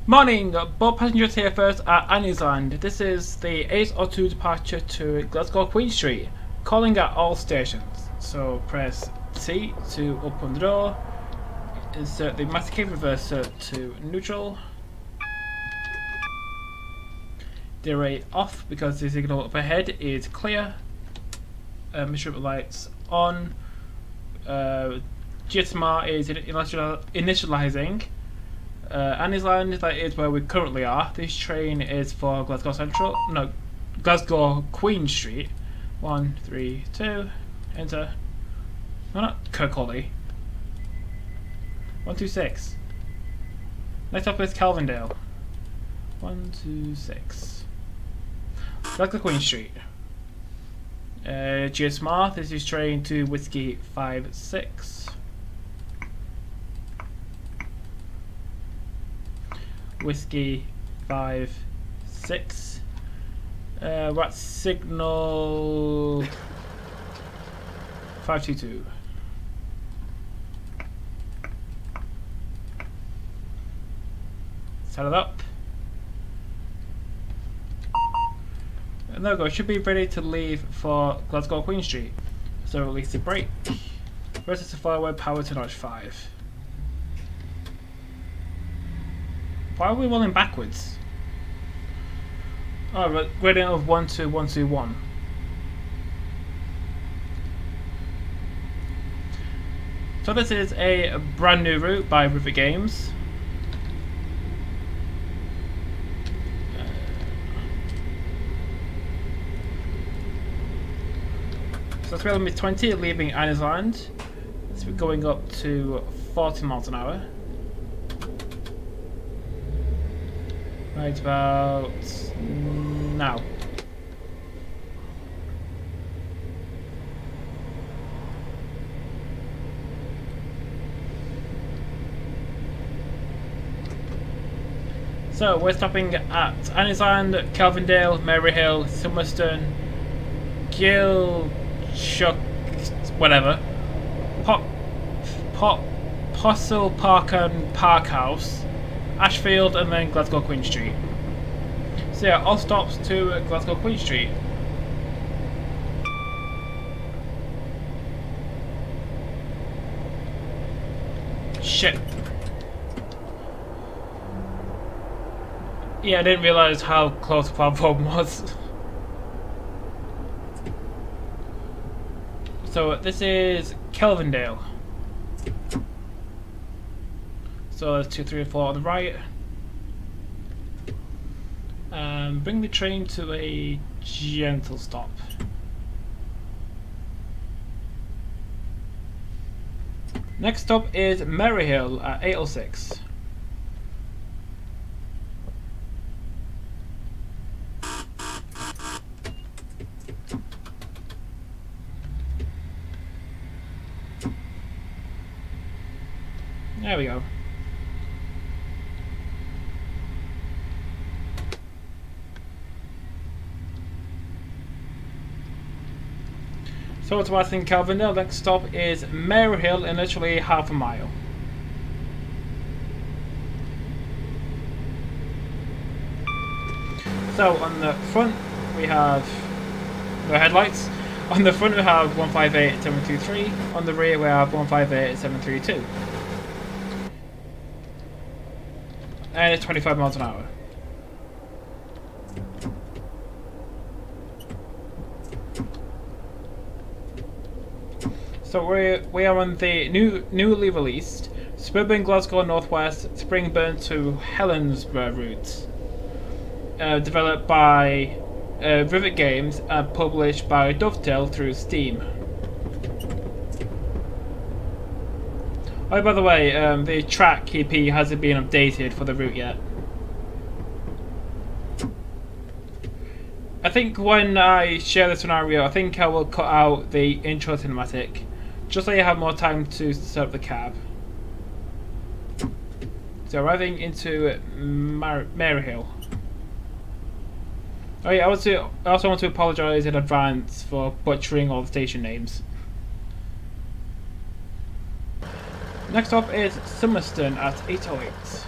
Morning, boat passengers here first at Anniesland. This is the 8:02 departure to Glasgow Queen Street, calling at all stations. So press T to open the door, insert the master cable reverser to neutral, derate off because the signal up ahead is clear, mission lights on, GSMR is initializing. Anniesland, that is where we currently are. This train is for Glasgow Central, no, Glasgow Queen Street. 1, 3, 2, enter. No, not Kirkcaldy. 126. Next up is Kelvindale. 126. Glasgow Queen Street. GSMR, this is train to Whiskey 56. Whiskey 56. We're at signal 522. Set it up. And there we go. Should be ready to leave for Glasgow Queen Street. So release the brake. Versus the forward power to notch 5. Why are we rolling backwards? Oh, right, gradient of 1 to 1 to 1. So this is a brand new route by Rivet Games. So it's limit 20, leaving Anniesland. So we're going up to 40 miles an hour. Right about now. So we're stopping at Anniesland, Kelvindale, Maryhill, Summerston, whatever. Possilpark Parkhouse, Ashfield, and then Glasgow Queen Street. So yeah, all stops to Glasgow Queen Street. Shit. Yeah, I didn't realise how close the platform was. So this is Kelvindale. So there's 2, 3, and 4 on the right. Bring the train to a gentle stop. Next stop is Maryhill at 8:06. There we go. So it's what's in Kelvindale. Next stop is Maryhill, in literally half a mile. So on the front we have no headlights. On the front we have 158.723. On the rear we have 158.732. And it's 25 miles an hour. So we are on the newly released Suburban Glasgow Northwest Springburn to Helensburgh route, developed by Rivet Games and published by Dovetail through Steam. Oh, by the way, the track EP hasn't been updated for the route yet. I think when I share the scenario, I think I will cut out the intro cinematic, just so you have more time to set up the cab. So arriving into Maryhill. Oh yeah, I also want to apologise in advance for butchering all the station names. Next up is Summerston at 8:08.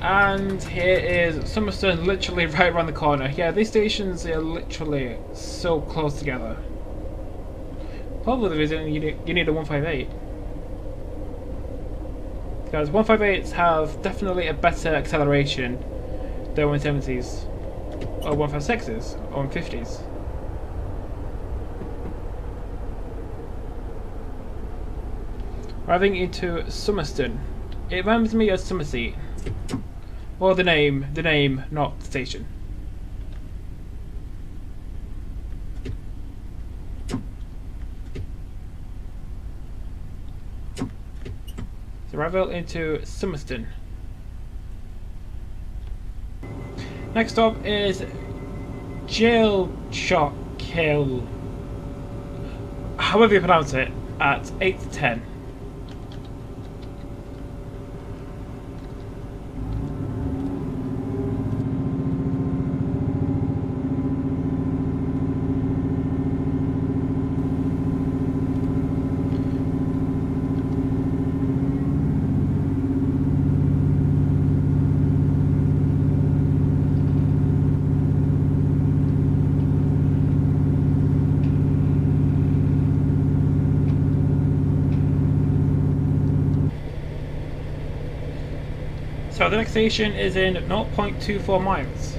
And here is Summerston, literally right around the corner. Yeah, these stations are literally so close together. Probably the reason you need a 158. Because 158s have definitely a better acceleration than 170s, or 156s, or 150s. Arriving into Summerston. It reminds me of Somerset. Well, the name, not the station. So arrival into Summerston. Next stop is Jail Shot Kill. However you pronounce it, at 8 to 10. So the next station is in 0.24 miles.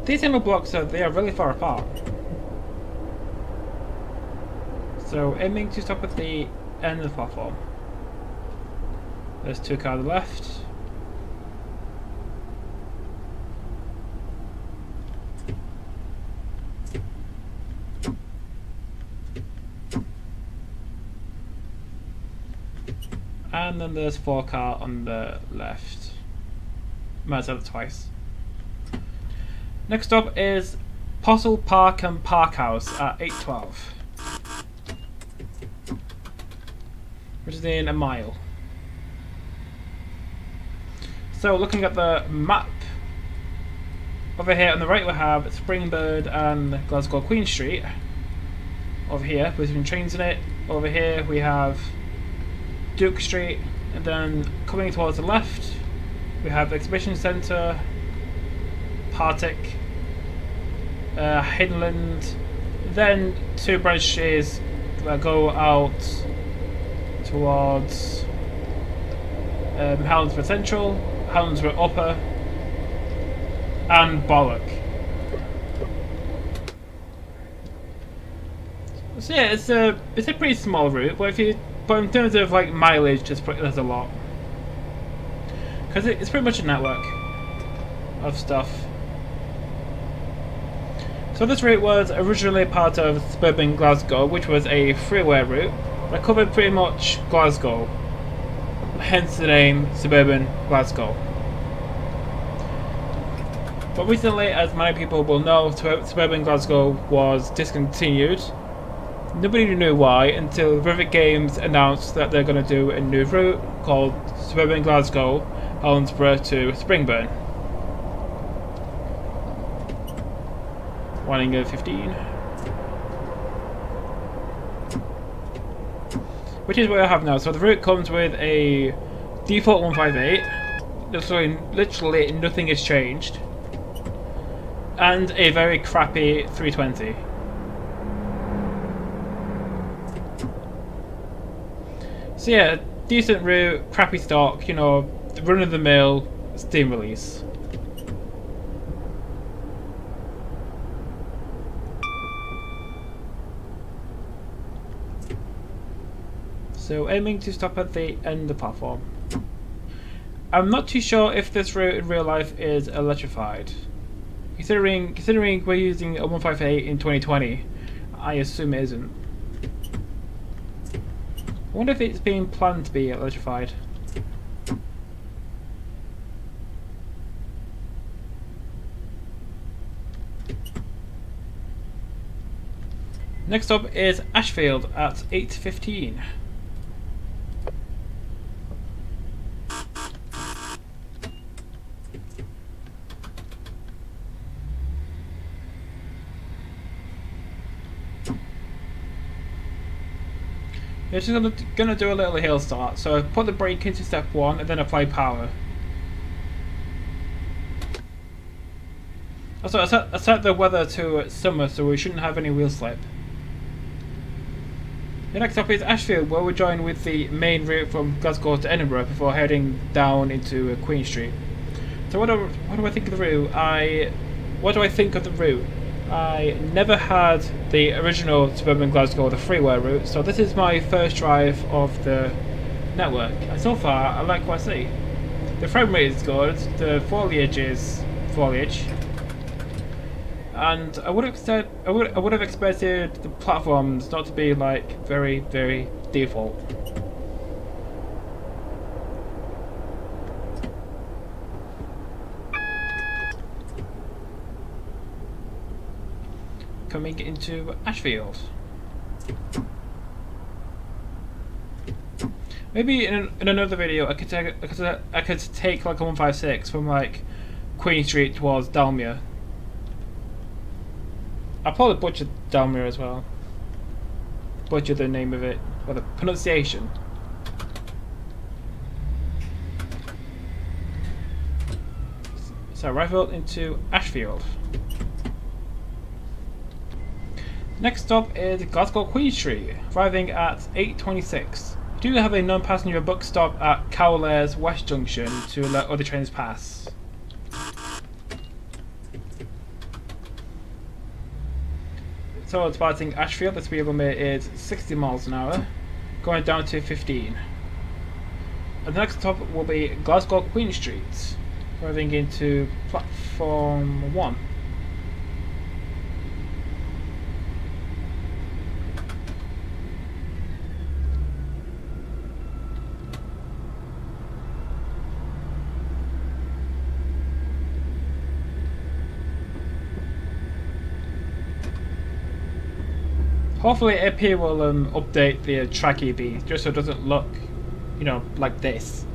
These inner blocks they are really far apart. So aiming to stop at the end of the platform. There's two cars on the left. And then there's 4 cars on the left. Might have said it twice. Next up is Possilpark Parkhouse at 8:12. Which is in a mile. So looking at the map, over here on the right we have Springburn and Glasgow Queen Street. Over here, with some trains in it. Over here we have Duke Street, and then coming towards the left we have Exhibition Centre, Partick, Helensburgh, then 2 branches that go out towards Helensburgh Central, Helensburgh Upper, and Bollock. So yeah, it's a pretty small route, but in terms of like mileage, there's a lot, because it's pretty much a network of stuff. So this route was originally part of Suburban Glasgow, which was a freeway route that covered pretty much Glasgow, hence the name Suburban Glasgow. But recently, as many people will know, Suburban Glasgow was discontinued. Nobody knew why until Rivet Games announced that they're going to do a new route called Suburban Glasgow, Helensburgh to Springburn. Running at 15. Which is what I have now. So the route comes with a default 158. So literally nothing has changed. And a very crappy 320. So yeah, decent route, crappy stock, you know, run of the mill, steam release. So aiming to stop at the end of the platform. I'm not too sure if this route in real life is electrified. Considering we're using a 158 in 2020, I assume it isn't. I wonder if it's being planned to be electrified. Next up is Ashfield at 8:15. You're just gonna do a little hill start. So put the brake into step 1 and then apply power. Also, I set the weather to summer, so we shouldn't have any wheel slip. The next stop is Ashfield, where we join with the main route from Glasgow to Edinburgh before heading down into Queen Street. So what do I think of the route? What do I think of the route? I never had the original Suburban Glasgow, the freeway route, so this is my first drive of the network. And so far, I like what I see. The frame rate is good, the foliage is foliage. And I would have expected the platforms not to be like very, very default. Coming into Ashfield. Maybe in another video I could take like a 156 from like Queen Street towards Dalmere. I probably butchered Dalmere as well. Butchered the name of it, or the pronunciation. So Rivet into Ashfield. Next stop is Glasgow Queen Street, arriving at 8:26. We do have a non-passenger book stop at Cowlairs West Junction to let other trains pass. So departing Ashfield, the speed limit is 60 miles an hour, going down to 15. And the next stop will be Glasgow Queen Street, arriving into platform 1. Hopefully AP will update the track EB just so it doesn't look, you know, like this.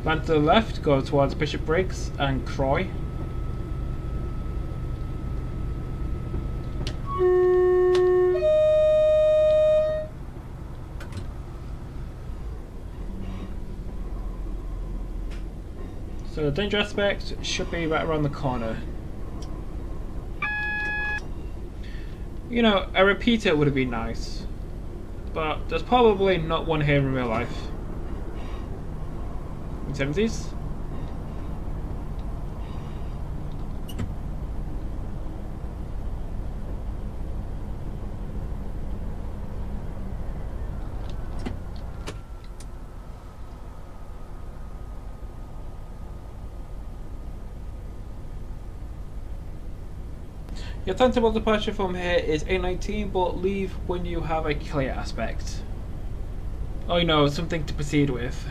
Plan to the left, go towards Bishop Briggs and Croy. So the danger aspect should be right around the corner. You know, a repeater would have been nice, but there's probably not one here in real life. In 70s? Your timetable departure from here is 8:19, but leave when you have a clear aspect. Oh, you know, something to proceed with.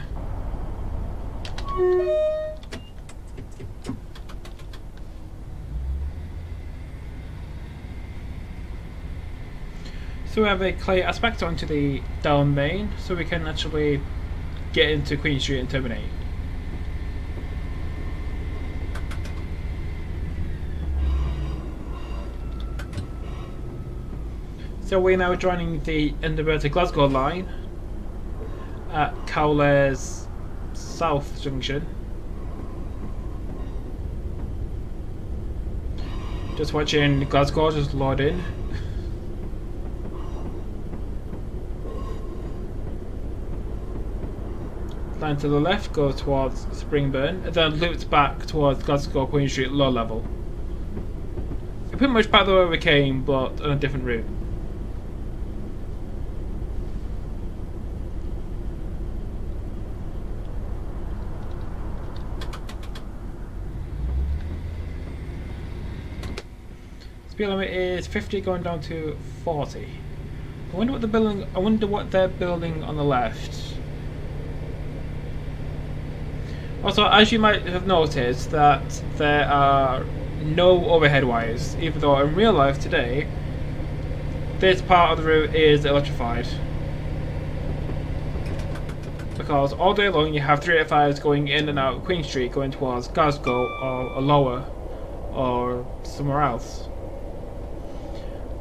So we have a clear aspect onto the down main, so we can actually get into Queen Street and terminate. So we're now joining the Edinburgh to Glasgow line at Cowlairs South Junction. Just watching Glasgow just load in. Line to the left goes towards Springburn and then loops back towards Glasgow Queen Street low level. We're pretty much back the way we came, but on a different route. Speed limit is 50 going down to 40. I wonder what they're building on the left. Also, as you might have noticed, that there are no overhead wires, even though in real life today this part of the route is electrified. Because all day long you have 385s going in and out of Queen Street going towards Glasgow or lower, or somewhere else.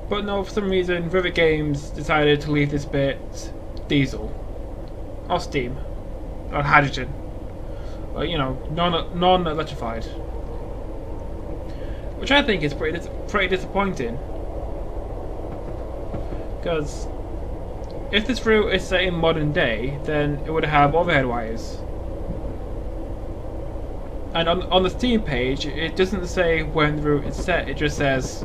But no, for some reason Rivet Games decided to leave this bit diesel, or steam, or hydrogen, or you know, non-electrified, which I think is pretty disappointing. Because if this route is set in modern day, then it would have overhead wires. And on the Steam page, it doesn't say when the route is set. It just says,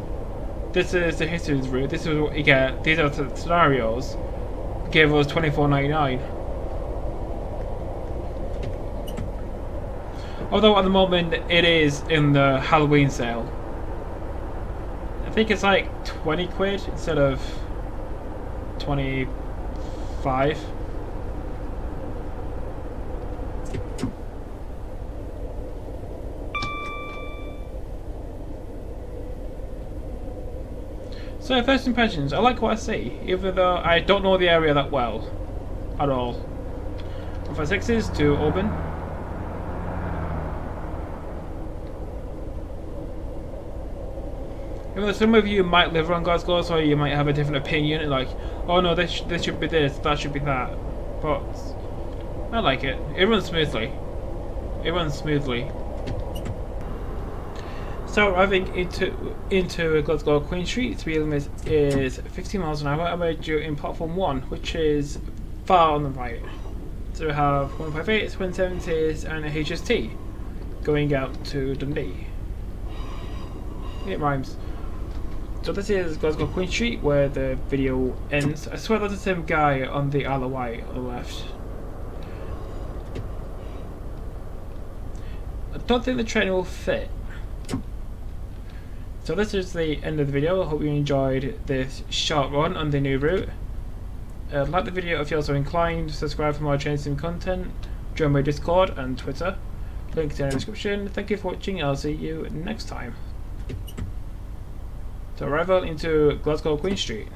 "This is the history of the route. This is what you get. These are the scenarios. Give us $24.99." Although at the moment it is in the Halloween sale. I think it's like 20 quid instead of 25. So first impressions, I like what I see, even though I don't know the area that well at all. 156 to Auburn. Even though some of you might live around Glasgow, so you might have a different opinion, like, oh no, this should be this, that should be that. But I like it. It runs smoothly. It runs smoothly. So arriving into Glasgow Queen Street, speed limit is 15 miles an hour, and we're due in platform 1, which is far on the right. So we have 158s, 170s, and a HST going out to Dundee. It rhymes. So this is Glasgow Queen Street, where the video ends. I swear that's the same guy on the Isle of Wight on the left. I don't think the train will fit. So this is the end of the video. I hope you enjoyed this short run on the new route. Like the video if you're so inclined, subscribe for more train sim content, join my Discord and Twitter, links in the description. Thank you for watching, I'll see you next time. So arrival into Glasgow Queen Street.